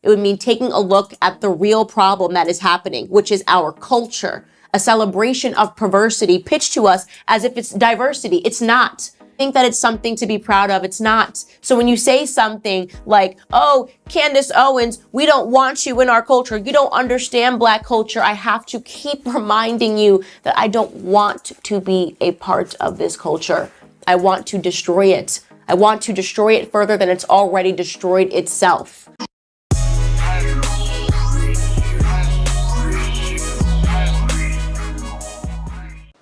It would mean taking a look at the real problem that is happening, which is our culture, a celebration of perversity pitched to us as if it's diversity. It's not. Think that it's something to be proud of. It's not. So when you say something like, oh, Candace Owens, we don't want you in our culture. You don't understand Black culture. I have to keep reminding you that I don't want to be a part of this culture. I want to destroy it. I want to destroy it further than it's already destroyed itself.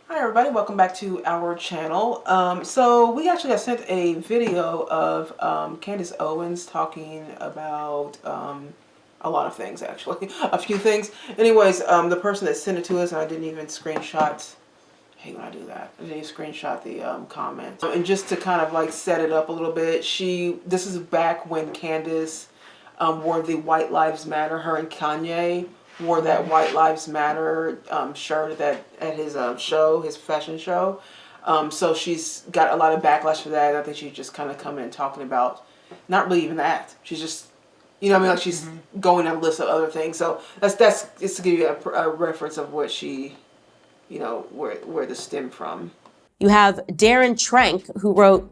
Hi everybody, welcome back to our channel. So we actually got sent a video of Candace Owens talking about a lot of things, actually. A few things. Anyways, the person that sent it to us, and I didn't even screenshot, I hate when I do that. I didn't even screenshot the comment. And just to kind of like set it up a little bit, this is back when Candace wore the White Lives Matter, her and Kanye wore that White Lives Matter shirt at his show, his fashion show. So she's got a lot of backlash for that. I think she's just kind of coming and talking about, not really even that. She's just, you know what I mean? Like she's going on a list of other things. So that's just to give you a reference of what she, you know, where this stemmed from. You have Darren Trank, who wrote,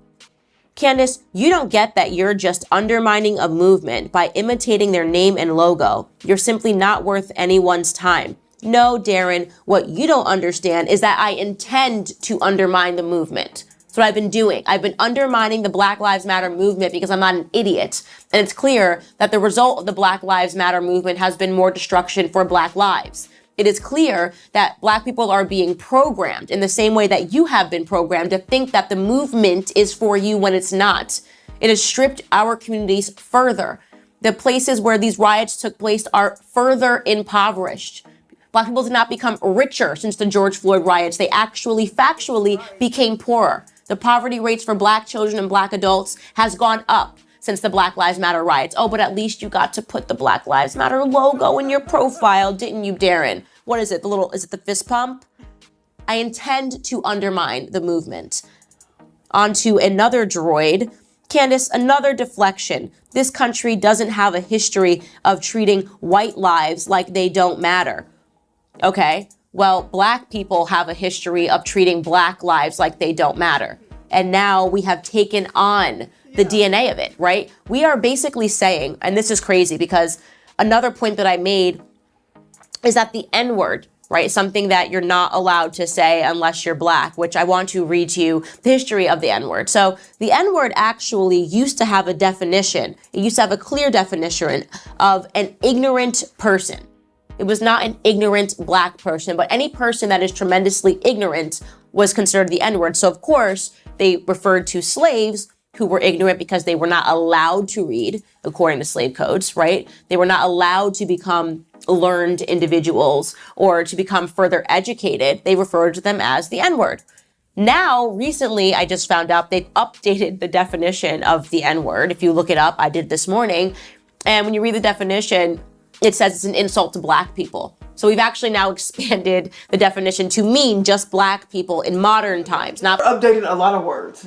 Candace, you don't get that you're just undermining a movement by imitating their name and logo. You're simply not worth anyone's time. No, Darren, what you don't understand is that I intend to undermine the movement. That's what I've been doing. I've been undermining the Black Lives Matter movement because I'm not an idiot. And it's clear that the result of the Black Lives Matter movement has been more destruction for Black lives. It is clear that Black people are being programmed in the same way that you have been programmed to think that the movement is for you when it's not. It has stripped our communities further. The places where these riots took place are further impoverished. Black people did not become richer since the George Floyd riots. They actually factually became poorer. The poverty rates for Black children and Black adults has gone up since the Black Lives Matter riots. Oh, but at least you got to put the Black Lives Matter logo in your profile, didn't you, Darren? What is it? Is it the fist pump? I intend to undermine the movement. On to another droid. Candace, another deflection. This country doesn't have a history of treating white lives like they don't matter. Okay, well, Black people have a history of treating Black lives like they don't matter. And now we have taken on the DNA of it, right? We are basically saying, and this is crazy because another point that I made is that the N-word, right, something that you're not allowed to say unless you're Black, which I want to read to you the history of the N-word. So the N-word actually used to have a definition. It used to have a clear definition of an ignorant person. It was not an ignorant Black person, but any person that is tremendously ignorant was considered the N-word. So of course, they referred to slaves who were ignorant because they were not allowed to read according to slave codes, right? They were not allowed to become learned individuals or to become further educated. They referred to them as the N-word. Now, recently, I just found out they've updated the definition of the N-word. If you look it up, I did this morning. And when you read the definition, it says it's an insult to Black people. So we've actually now expanded the definition to mean just Black people in modern times. Not Updating a lot of words.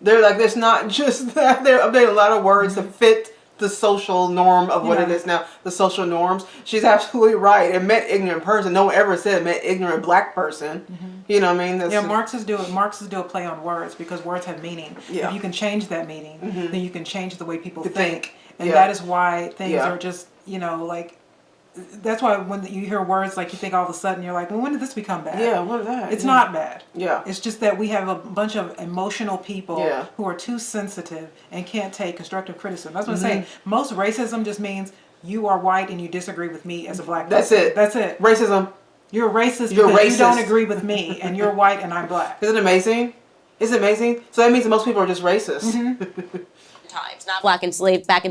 They're like, there's not just that. They're updating a lot of words to fit the social norm of what it is now. The social norms. She's absolutely right. It meant ignorant person. No one ever said it meant ignorant Black person. You know what I mean? Yeah, Marxists do a play on words because words have meaning. Yeah. If you can change that meaning, then you can change the way people think. And that is why things are just, you know, like, that's why when you hear words like you think all of a sudden you're like, well, when did this become bad? Yeah, what is that? It's not bad. Yeah. It's just that we have a bunch of emotional people who are too sensitive and can't take constructive criticism. That's what I'm saying. Most racism just means you are white and you disagree with me as a Black person. That's it. That's it. Racism. You're racist because you don't agree with me and you're white and I'm Black. Isn't it amazing? Isn't it amazing? So that means that most people are just racist. times, not back in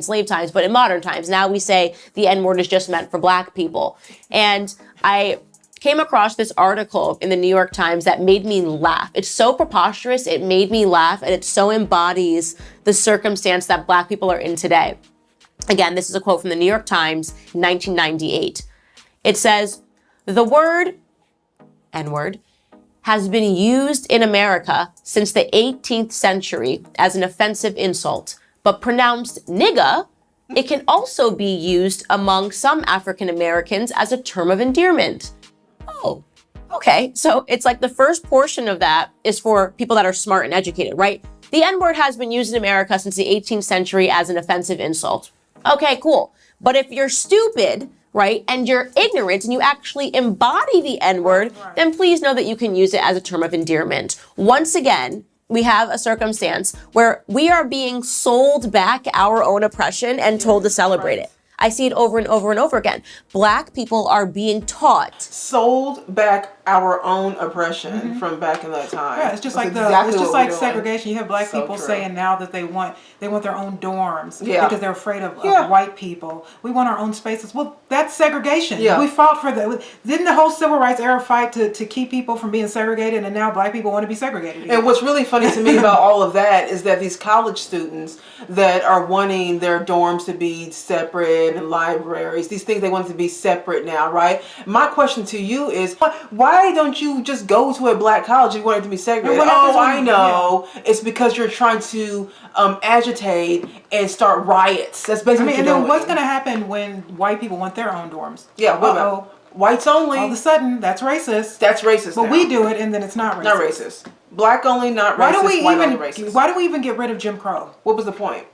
slave times, but in modern times. Now we say the N-word is just meant for Black people. And I came across this article in the New York Times that made me laugh. It's so preposterous, it made me laugh, and it so embodies the circumstance that Black people are in today. Again, this is a quote from the New York Times, 1998. It says, the word, N-word, has been used in America since the 18th century as an offensive insult, but pronounced nigga It can also be used among some African Americans as a term of endearment. Oh, okay. So it's like the first portion of that is for people that are smart and educated, right? The N-word has been used in America since the 18th century as an offensive insult. Okay, cool. But if you're stupid, right, and you're ignorant and you actually embody the N-word, then please know that you can use it as a term of endearment. Once again, we have a circumstance where we are being sold back our own oppression and told to celebrate it. I see it over and over and over again. Black people are being taught. Sold back our own oppression from back in that time. Yeah, it's just That's like segregation. You have black people saying now that they want their own dorms because they're afraid of white people. We want our own spaces. Well, that's segregation. Yeah. We fought for that. Didn't the whole civil rights era fight to keep people from being segregated, and now black people want to be segregated again? And what's really funny to me about all of that is that these college students that are wanting their dorms to be separate and libraries, these things they want to be separate now, right? My question to you is, why don't you just go to a black college if you want it to be segregated? Oh, I know. Yeah. It's because you're trying to agitate and start riots. That's basically what you're doing. And then what's going to happen when white people want their own dorms? Yeah, whites only. All of a sudden, that's racist. That's racist. But now. we do it, and then it's not racist. Not racist. Black only, not racist. Why do we even get rid of Jim Crow? What was the point?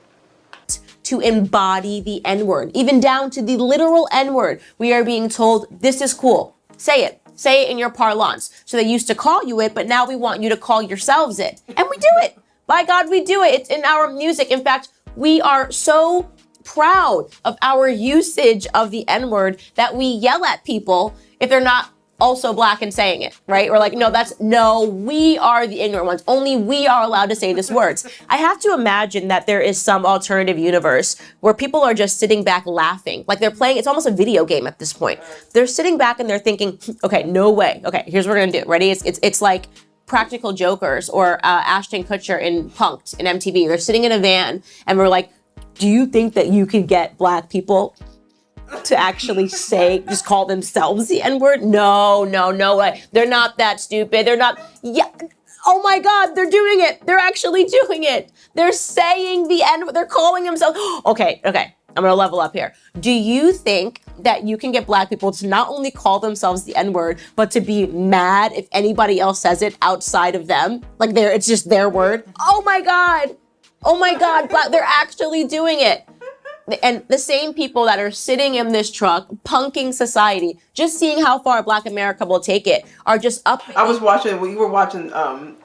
To embody the N-word, even down to the literal N-word. We are being told, this is cool. Say it. Say it in your parlance. So they used to call you it, but now we want you to call yourselves it. And we do it. By God, we do it. It's in our music. In fact, we are so proud of our usage of the N-word that we yell at people if they're not also black and saying it, right? Or like, no, we are the ignorant ones. Only we are allowed to say these words. I have to imagine that there is some alternative universe where people are just sitting back laughing. Like they're playing, it's almost a video game at this point. They're sitting back and they're thinking, okay, no way. Okay, here's what we're gonna do. Ready? It's like Practical Jokers or Ashton Kutcher in Punk'd in MTV. They're sitting in a van and we're like, do you think that you could get black people to actually just call themselves the N-word? No way. They're not that stupid. They're not, oh my God, they're doing it. They're actually doing it. They're saying the N-word. They're calling themselves, okay. I'm gonna level up here. Do you think that you can get black people to not only call themselves the N-word, but to be mad if anybody else says it outside of them? Like it's just their word? Oh my God, they're actually doing it. And the same people that are sitting in this truck, punking society, just seeing how far Black America will take it, are just up. We were watching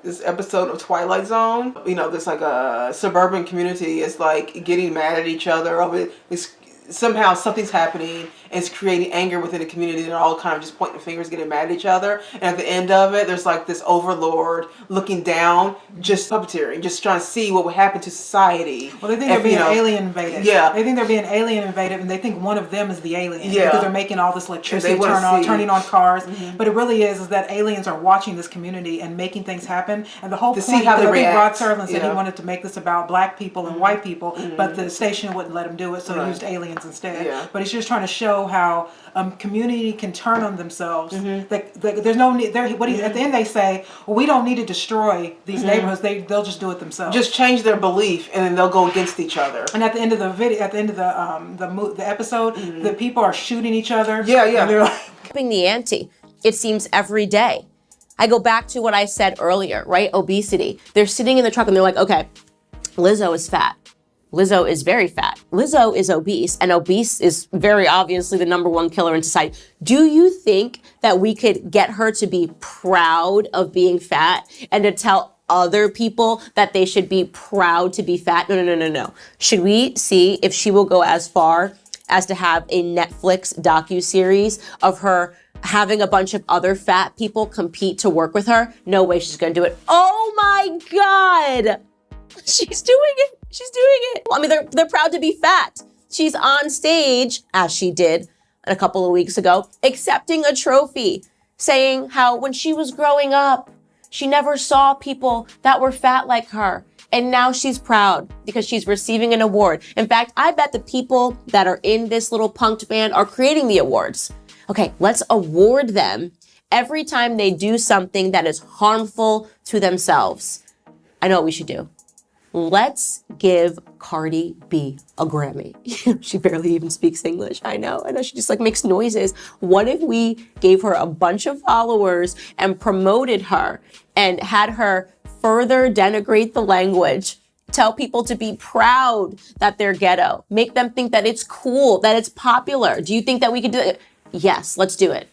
this episode of Twilight Zone. You know, there's like a suburban community is like getting mad at each other over this. Somehow something's happening and it's creating anger within the community. They're all kind of just pointing fingers, getting mad at each other. And at the end of it, there's like this overlord looking down, just puppeteering, just trying to see what would happen to society. Well, they think they're being alien invaded. Yeah. They think they're being alien invaded, and they think one of them is the alien. Yeah. Because they're making all this electricity turning on cars. Mm-hmm. But it really is that aliens are watching this community and making things happen. And the whole point, see how they react. Rod Serling said he wanted to make this about black people and white people, but the station wouldn't let him do it, so he used aliens instead. Yeah. But it's just trying to show how community can turn on themselves. There's no need. At the end they say, well, we don't need to destroy these neighborhoods. They'll just do it themselves. Just change their belief, and then they'll go against each other. And at the end of the video, at the end of the episode, the people are shooting each other. Yeah. And they're like upping the ante. It seems every day. I go back to what I said earlier, right? Obesity. They're sitting in the truck and they're like, okay, Lizzo is fat. Lizzo is very fat. Lizzo is obese, and obese is very obviously the #1 killer in society. Do you think that we could get her to be proud of being fat and to tell other people that they should be proud to be fat? No. Should we see if she will go as far as to have a Netflix docuseries of her having a bunch of other fat people compete to work with her? No way she's gonna do it. Oh my God! She's doing it. I mean, they're proud to be fat. She's on stage, as she did a couple of weeks ago, accepting a trophy, saying how when she was growing up, she never saw people that were fat like her. And now she's proud because she's receiving an award. In fact, I bet the people that are in this little punked band are creating the awards. Okay, let's award them every time they do something that is harmful to themselves. I know what we should do. let's give Cardi B a Grammy. She barely even speaks English. I know. She just like makes noises. What if we gave her a bunch of followers and promoted her and had her further denigrate the language, tell people to be proud that they're ghetto, make them think that it's cool, that it's popular? Do you think that we could do it? Yes, let's do it.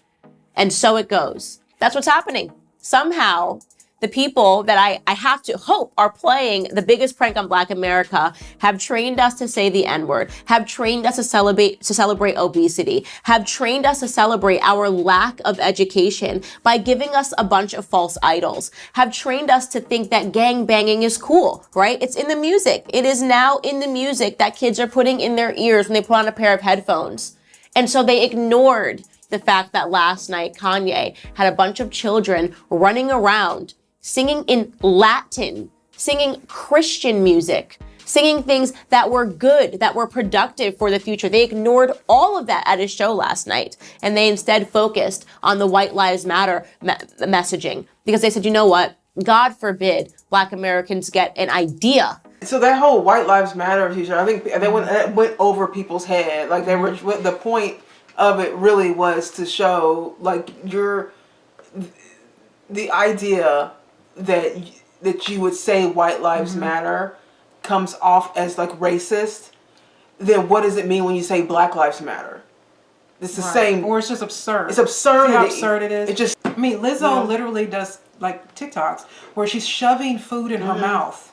And so it goes. That's what's happening. Somehow, the people that I have to hope are playing the biggest prank on Black America have trained us to say the N-word, have trained us to celebrate obesity, have trained us to celebrate our lack of education by giving us a bunch of false idols, have trained us to think that gang banging is cool, right? It's in the music. It is now in the music that kids are putting in their ears when they put on a pair of headphones. And so they ignored the fact that last night Kanye had a bunch of children running around singing in Latin, singing Christian music, singing things that were good, that were productive for the future. They ignored all of that at his show last night, and they instead focused on the White Lives Matter messaging, because they said, you know what? God forbid Black Americans get an idea. So that whole White Lives Matter t-shirt, I think they went over people's head. Like, they were, the point of it really was to show, like, the idea that you would say White Lives Matter comes off as like racist, then what does it mean when you say Black Lives Matter? It's the same. Or it's just absurd. It's absurd. See how absurd it is? It just, I mean, Lizzo literally does like TikToks where she's shoving food in her mouth.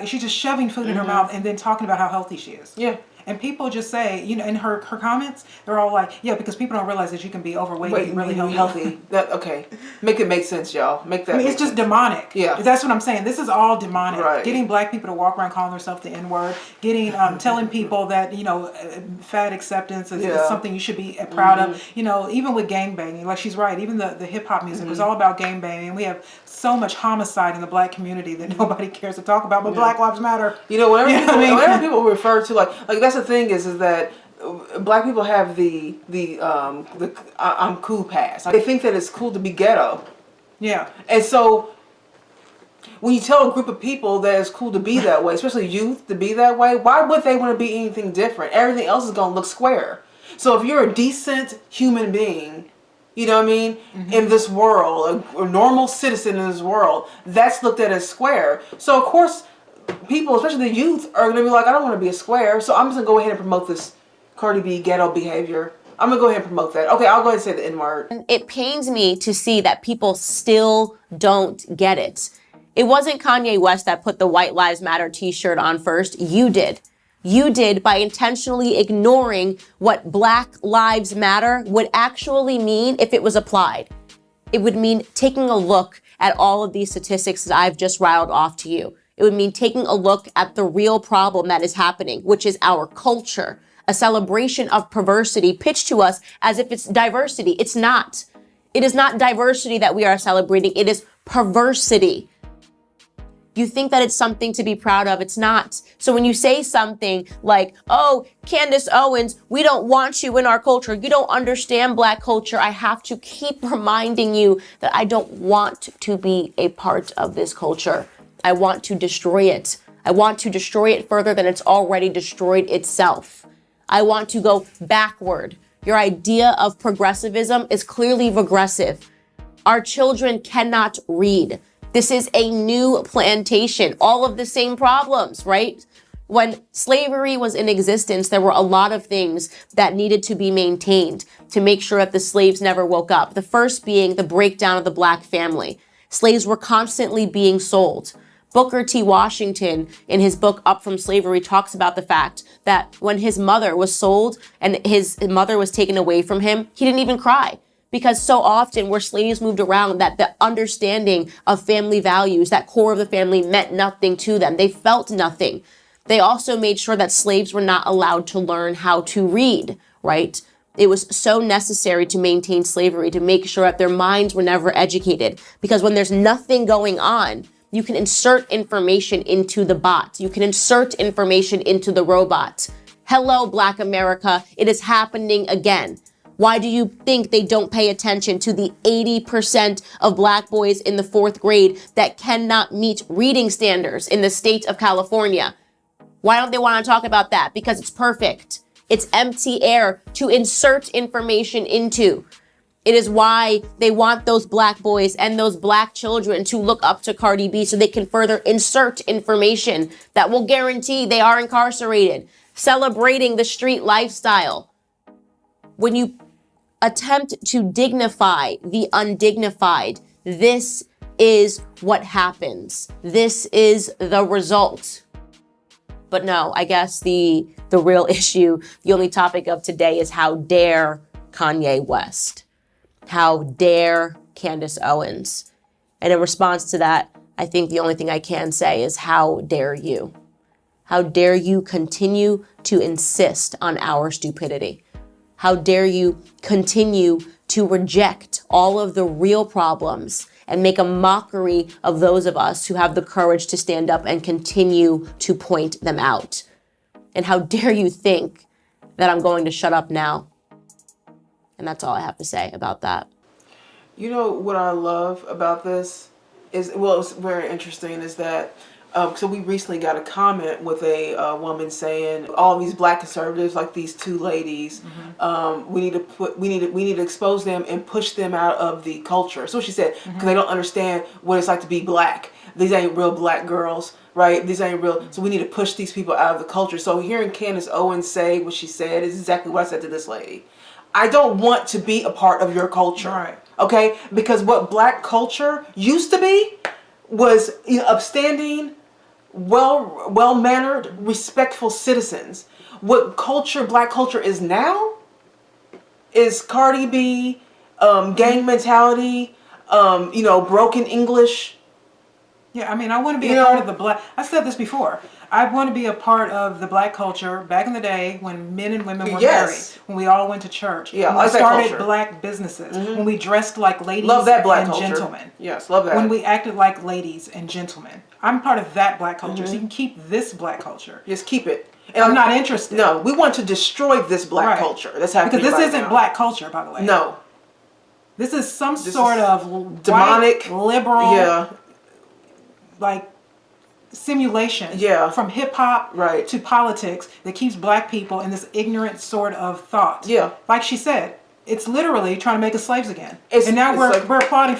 She's just shoving food in her mouth and then talking about how healthy she is. Yeah. And people just say, you know, in her comments, they're all like, yeah, because people don't realize that you can be overweight and really healthy. That, okay. Make it make sense, y'all. Make that. I mean, it's just demonic. Yeah. That's what I'm saying. This is all demonic. Right. Getting Black people to walk around calling themselves the N-word. Getting, telling people that, you know, fat acceptance is something you should be proud of. You know, even with gangbanging, like she's right. Even the hip hop music was all about gangbanging. We have so much homicide in the Black community that nobody cares to talk about, but Black Lives Matter. You know, whenever people refer to like that's the thing is that Black people have the I'm cool pass. They think that it's cool to be ghetto. Yeah. And so when you tell a group of people that it's cool to be that way, especially youth to be that way, why would they want to be anything different? Everything else is going to look square. So if you're a decent human being, you know what I mean, in this world, a normal citizen in this world, that's looked at as square. So of course, people, especially the youth, are going to be like, I don't want to be a square, so I'm just going to go ahead and promote this Cardi B ghetto behavior. I'm going to go ahead and promote that. Okay, I'll go ahead and say the N-word. It pains me to see that people still don't get it. It wasn't Kanye West that put the White Lives Matter t-shirt on first. You did. You did by intentionally ignoring what Black Lives Matter would actually mean if it was applied. It would mean taking a look at all of these statistics that I've just rattled off to you. It would mean taking a look at the real problem that is happening, which is our culture, a celebration of perversity pitched to us as if it's diversity. It's not. It is not diversity that we are celebrating. It is perversity. You think that it's something to be proud of. It's not. So when you say something like, oh, Candace Owens, we don't want you in our culture. You don't understand Black culture. I have to keep reminding you that I don't want to be a part of this culture. I want to destroy it. I want to destroy it further than it's already destroyed itself. I want to go backward. Your idea of progressivism is clearly regressive. Our children cannot read. This is a new plantation. All of the same problems, right? When slavery was in existence, there were a lot of things that needed to be maintained to make sure that the slaves never woke up. The first being the breakdown of the Black family. Slaves were constantly being sold. Booker T. Washington, in his book Up From Slavery, talks about the fact that when his mother was sold and his mother was taken away from him, he didn't even cry. Because so often where slaves moved around, that the understanding of family values, that core of the family meant nothing to them. They felt nothing. They also made sure that slaves were not allowed to learn how to read, right? It was so necessary to maintain slavery, to make sure that their minds were never educated. Because when there's nothing going on, you can insert information into the bot. You can insert information into the robot. Hello, Black America. It is happening again. Why do you think they don't pay attention to the 80% of black boys in the 4th grade that cannot meet reading standards in the state of California? Why don't they want to talk about that? Because it's perfect. It's empty air to insert information into. It is why they want those black boys and those black children to look up to Cardi B so they can further insert information that will guarantee they are incarcerated, celebrating the street lifestyle. When you attempt to dignify the undignified, this is what happens. This is the result. But no, I guess the real issue, the only topic of today is how dare Kanye West? How dare Candace Owens? And in response to that, I think the only thing I can say is how dare you? How dare you continue to insist on our stupidity? How dare you continue to reject all of the real problems and make a mockery of those of us who have the courage to stand up and continue to point them out? And how dare you think that I'm going to shut up now? And that's all I have to say about that. You know what I love about this is, well, it's very interesting, is that so we recently got a comment with a woman saying all these black conservatives, like these two ladies, we need to expose them and push them out of the culture. So she said, because they don't understand what it's like to be black. These ain't real black girls, right? These ain't real. So we need to push these people out of the culture. So hearing Candace Owens say what she said is exactly what I said to this lady. I don't want to be a part of your culture. Right. Okay? Because what black culture used to be was, you know, upstanding, well-mannered, respectful citizens. What culture, black culture is now is Cardi B, gang mentality, you know, broken English. Yeah, I mean, I want to be a part of the black. I said this before. I want to be a part of the black culture back in the day when men and women were married, when we all went to church, when we started black businesses, when we dressed like ladies and gentlemen. Yes, love that. When we acted like ladies and gentlemen. I'm part of that black culture, so you can keep this black culture. Just keep it. And I'm not interested. No, we want to destroy this black culture. That's happening because this right isn't now. Black culture, by the way. No. This is some sort of demonic, white, liberal, like simulation from hip hop to politics that keeps black people in this ignorant sort of thought. Yeah. Like she said, it's literally trying to make us slaves again. And now we're applauding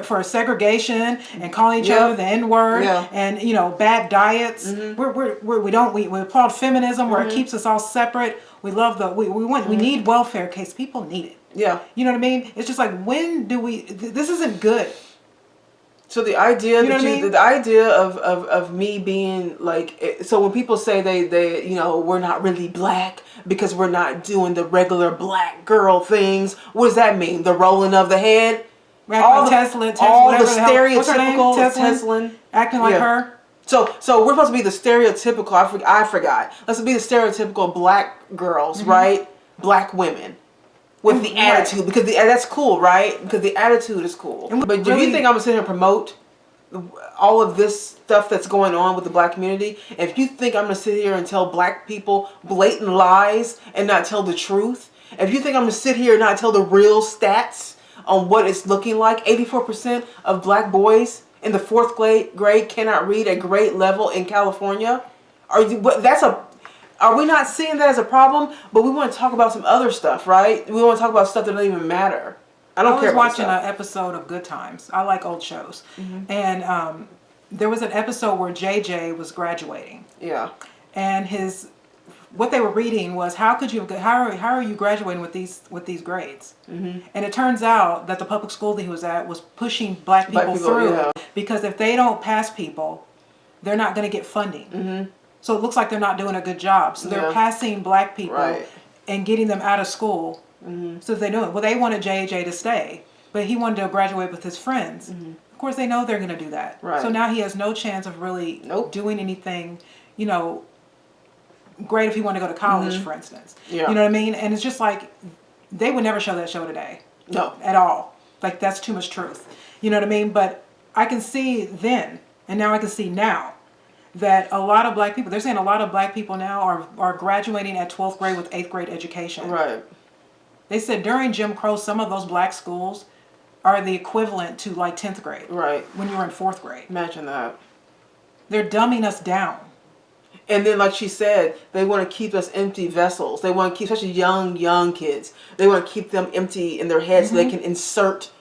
for segregation and calling each other the N-word and, you know, bad diets. We applaud feminism where it keeps us all separate. We love we need welfare in case people need it. Yeah. You know what I mean? It's just like, when do we, this isn't good. So the idea, the idea of me being like, so when people say they you know, we're not really black because we're not doing the regular black girl things, what does that mean? The rolling of the head, all the stereotypical Teslin, acting like her. So we're supposed to be the stereotypical. I forgot. Let's be the stereotypical black girls, right? Black women. With the attitude, because that's cool, right? Because the attitude is cool. But do you think I'm gonna sit here and promote all of this stuff that's going on with the black community? If you think I'm gonna sit here and tell black people blatant lies and not tell the truth, if you think I'm gonna sit here and not tell the real stats on what it's looking like, 84% of black boys in the 4th grade cannot read at grade level in California. Are we not seeing that as a problem? But we want to talk about some other stuff, right? We want to talk about stuff that doesn't even matter. I was watching an episode of Good Times. I like old shows. And there was an episode where JJ was graduating. Yeah. And what they were reading was, how are you graduating with these grades? And it turns out that the public school that he was at was pushing black people through because if they don't pass people, they're not going to get funding. So it looks like they're not doing a good job. So they're passing black people and getting them out of school. So they do it. Well, they wanted JJ to stay, but he wanted to graduate with his friends. Of course, they know they're going to do that. So now he has no chance of really doing anything, you know, great if he wanted to go to college, for instance. You know what I mean? And it's just like, they would never show that show today. No. At all. Like, that's too much truth. You know what I mean? But I can see then, and now I can see now, that a lot of black people, they're saying a lot of black people now are graduating at 12th grade with 8th grade education. Right. They said during Jim Crow, some of those black schools are the equivalent to like 10th grade. Right. When you were in 4th grade. Imagine that. They're dumbing us down. And then, like she said, they want to keep us empty vessels. They want to keep, especially young kids, they want to keep them empty in their heads so they can insert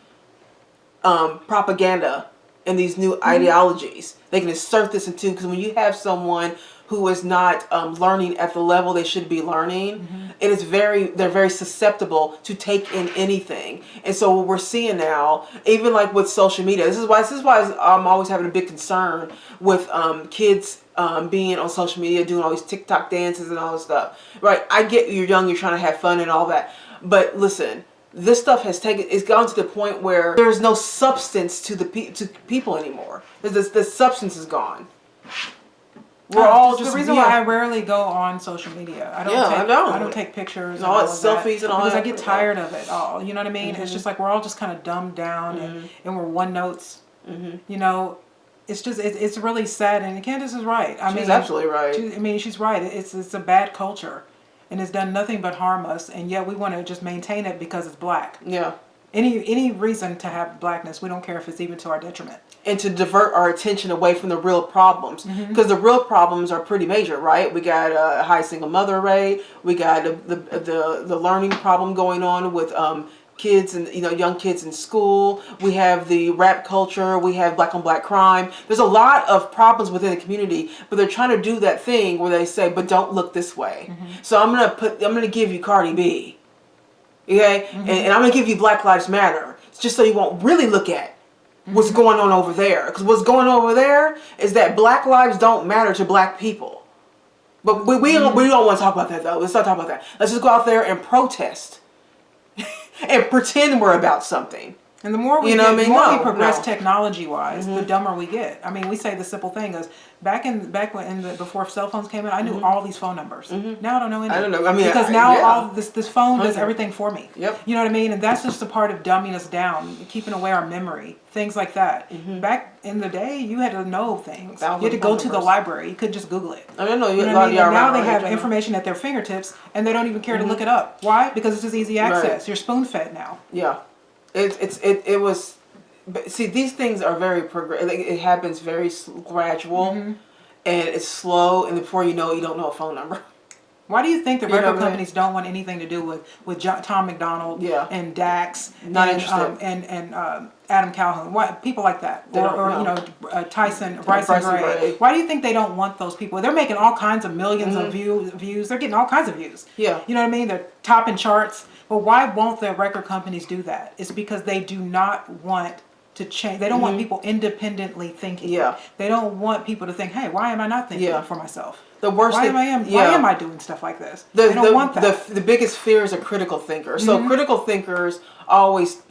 propaganda and these new ideologies. They can insert this into, because when you have someone who is not learning at the level they should be learning, it is they're very susceptible to take in anything. And so what we're seeing now, even like with social media, this is why I'm always having a big concern with kids being on social media, doing all these TikTok dances and all this stuff. Right? I get you're young, you're trying to have fun and all that, but listen. This stuff it's gone to the point where there's no substance to to people anymore. The substance is gone. We're all just the reason why I rarely go on social media. I don't take pictures. And all that selfies and all that. Because I get tired of it all. You know what I mean? It's just like we're all just kind of dumbed down and we're one notes. You know, it's just it's really sad. And Candace is right. She's absolutely right. She's right. It's a bad culture. And it's done nothing but harm us, and yet we want to just maintain it because it's black. Yeah. Any reason to have blackness, we don't care if it's even to our detriment. And to divert our attention away from the real problems, because the real problems are pretty major, right? We got a high single mother rate. We got the learning problem going on with kids and young kids in school. We have the rap culture. We have black on black crime. There's a lot of problems within the community, but they're trying to do that thing where they say, but don't look this way. So I'm gonna give you Cardi B, okay, and I'm gonna give you Black Lives Matter, just so you won't really look at what's going on over there. Because what's going on over there is that black lives don't matter to black people. But we don't want to talk about that though. Let's not talk about that. Let's just go out there and protest. And pretend we're about something. And the more we progress technology-wise, the dumber we get. I mean, we say the simple thing is before cell phones came in, I knew all these phone numbers. Now I don't know any. I don't know. I mean, because now all this phone does everything for me. Yep. You know what I mean? And that's just a part of dumbing us down, keeping away our memory, things like that. Back in the day, you had to know things. You had to go to the library. You couldn't just Google it. I don't know. You know what I mean? And now they have information at their fingertips, and they don't even care to look it up. Why? Because it's just easy access. Right. You're spoon-fed now. Yeah. It was, see, these things are very it happens very gradual, and it's slow, and before you know it, you don't know a phone number. Why do you think the record companies don't want anything to do with Tom McDonald and Dax and Adam Calhoun? Why people like that, or Tyson Bryson Gray? Why do you think they don't want those people? They're making all kinds of millions of views. They're getting all kinds of views. Yeah, you know what I mean. They're topping charts. But why won't the record companies do that? It's because they do not want to change. They don't want people independently thinking. Yeah. They don't want people to think, hey, why am I not thinking for myself? The worst why am I doing stuff like this? They don't want that. The biggest fear is a critical thinker. So critical thinkers always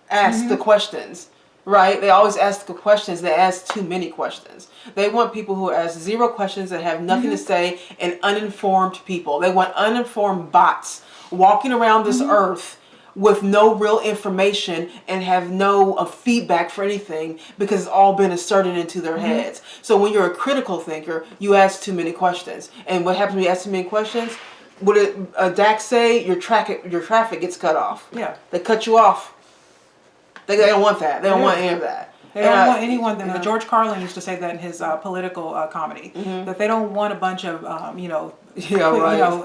ask the questions, right? They always ask the questions. They ask too many questions. They want people who ask zero questions that have nothing to say, and uninformed people. They want uninformed bots walking around this earth with no real information and have no feedback for anything, because it's all been inserted into their heads. So when you're a critical thinker, you ask too many questions. And what happens when you ask too many questions? What did Dax say? Your traffic gets cut off. Yeah. They cut you off. They don't want that. They don't want any of that. They don't want anyone. George Carlin used to say that in his political comedy, that they don't want a bunch of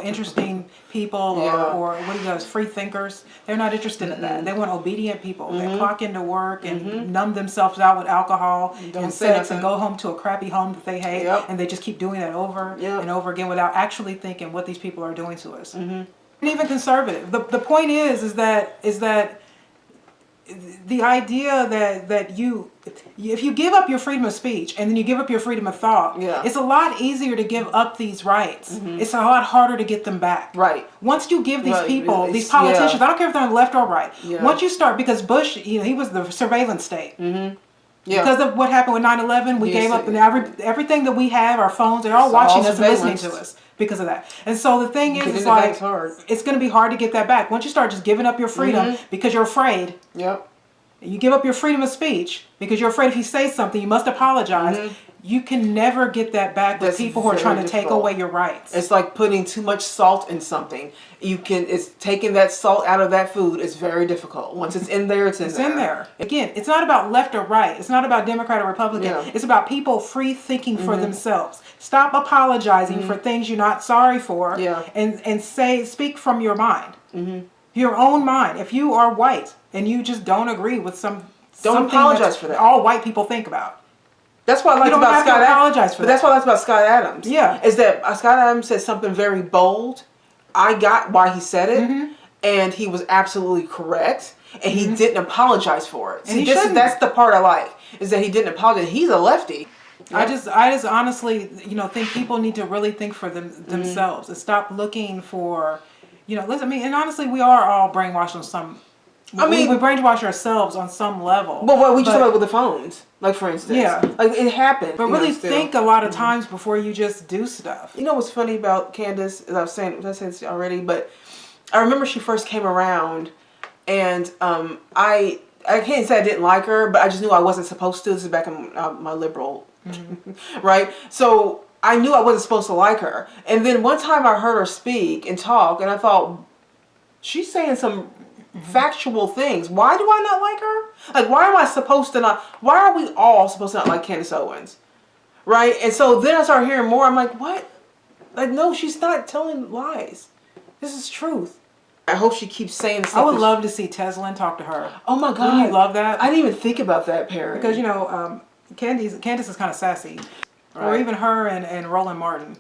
interesting people or what he does, free thinkers. They're not interested in that. They want obedient people that clock into work and numb themselves out with alcohol and sex and go home to a crappy home that they hate, and they just keep doing that over and over again without actually thinking what these people are doing to us. And even conservative. The point is that the idea that if you give up your freedom of speech and then you give up your freedom of thought, it's a lot easier to give up these rights. It's a lot harder to get them back. Right. Once you give these people, these politicians, I don't care if they're on the left or right. Once you start, because Bush, he was the surveillance state. Because of what happened with 9/11, we gave up everything that we have, our phones, they're all watching us and listening to us because of that. And so the thing is, it's like, it's going to be hard to get that back. Once you start just giving up your freedom because you're afraid, You give up your freedom of speech because you're afraid if you say something, you must apologize. You can never get that back with people who are trying to take away your rights. It's like putting too much salt in something. It's taking that salt out of that food is very difficult. Once it's in there, it's in there. Again, it's not about left or right. It's not about Democrat or Republican. Yeah. It's about people free thinking for themselves. Stop apologizing for things you're not sorry for. Yeah. And speak from your mind. Your own mind. If you are white and you just don't agree with something apologize for that. All white people think about. That's what I liked about Scott Adams. But that's what I liked about Scott Adams. Yeah. Is that Scott Adams said something very bold. I got why he said it. And he was absolutely correct. And he didn't apologize for it. See, that's the part I like. Is that he didn't apologize. He's a lefty. I just honestly, think people need to really think for themselves and stop looking for, listen, and honestly, we are all brainwashed on some. We brainwash ourselves on some level. But what we just talked about with the phones, like for instance, like it happened. But really think a lot of times before you just do stuff. You know what's funny about Candace? As I said this already, but I remember she first came around, and I can't say I didn't like her, but I just knew I wasn't supposed to. This is back in my liberal, right? So I knew I wasn't supposed to like her. And then one time I heard her speak and talk, and I thought, she's saying some factual things. Why do I not like her? Like, why am I supposed to not? Why are we all supposed to not like Candace Owens? Right? And so then I started hearing more. I'm like, what? Like, no, she's not telling lies. This is truth. I hope she keeps saying stuff. I would love to see Teslin talk to her. Oh my God. Wouldn't you love that? I didn't even think about that pairing. Because, Candace is kind of sassy. Right. Or even her and Roland Martin.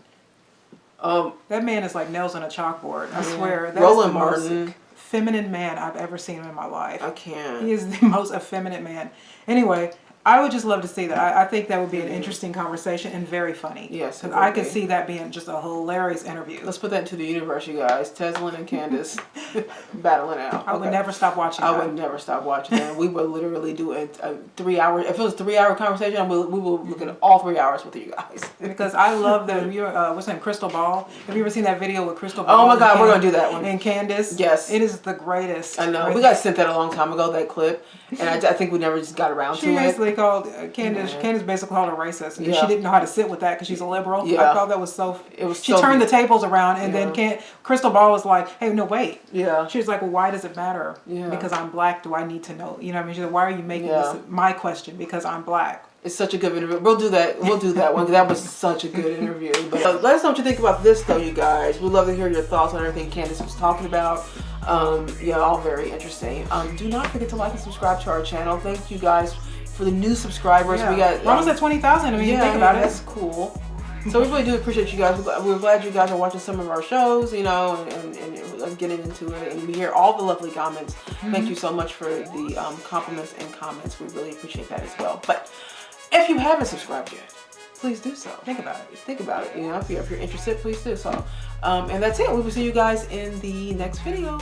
That man is like nails on a chalkboard. I swear. That Roland is the Martin. most feminine man I've ever seen in my life. I can't. He is the most effeminate man. Anyway, I would just love to see that. I think that would be an interesting conversation and very funny. Yes, because I could see that being just a hilarious interview. Let's put that into the universe, you guys. Teslin and Candace battling out. I would never stop watching that. I would never stop watching that. We would literally do a 3 hour. If it was a 3 hour conversation, we will look at all 3 hours with you guys. Because I love what's her name, Crystal Ball. Have you ever seen that video with Crystal Ball? Oh my God, we're gonna do that one. And Candace. Yes, it is the greatest. I know. We got sent that a long time ago. That clip, and I think we never just got around to it. She basically called Candace basically called her racist, and she didn't know how to sit with that because she's a liberal. Yeah. I thought that was so. She turned the tables around, and then Crystal Ball was like, "Hey, no, wait." Yeah. She was like, "Well, why does it matter? Yeah. Because I'm black. Do I need to know? You know what I mean?" She said, "Why are you making this my question? Because I'm black." It's such a good interview. We'll do that. We'll do that one. That was such a good interview. But let us know what you think about this, though, you guys. We'd love to hear your thoughts on everything Candace was talking about. All very interesting. Do not forget to like and subscribe to our channel. Thank you guys for the new subscribers. We got almost at 20,000. I mean, think about it. That's cool. So we really do appreciate you guys. We're glad you guys are watching some of our shows, and getting into it. And we hear all the lovely comments. Thank you so much for the compliments and comments. We really appreciate that as well. But if you haven't subscribed yet, please do so. Think about it. Think about it. If you're interested, please do so. And that's it. We will see you guys in the next video.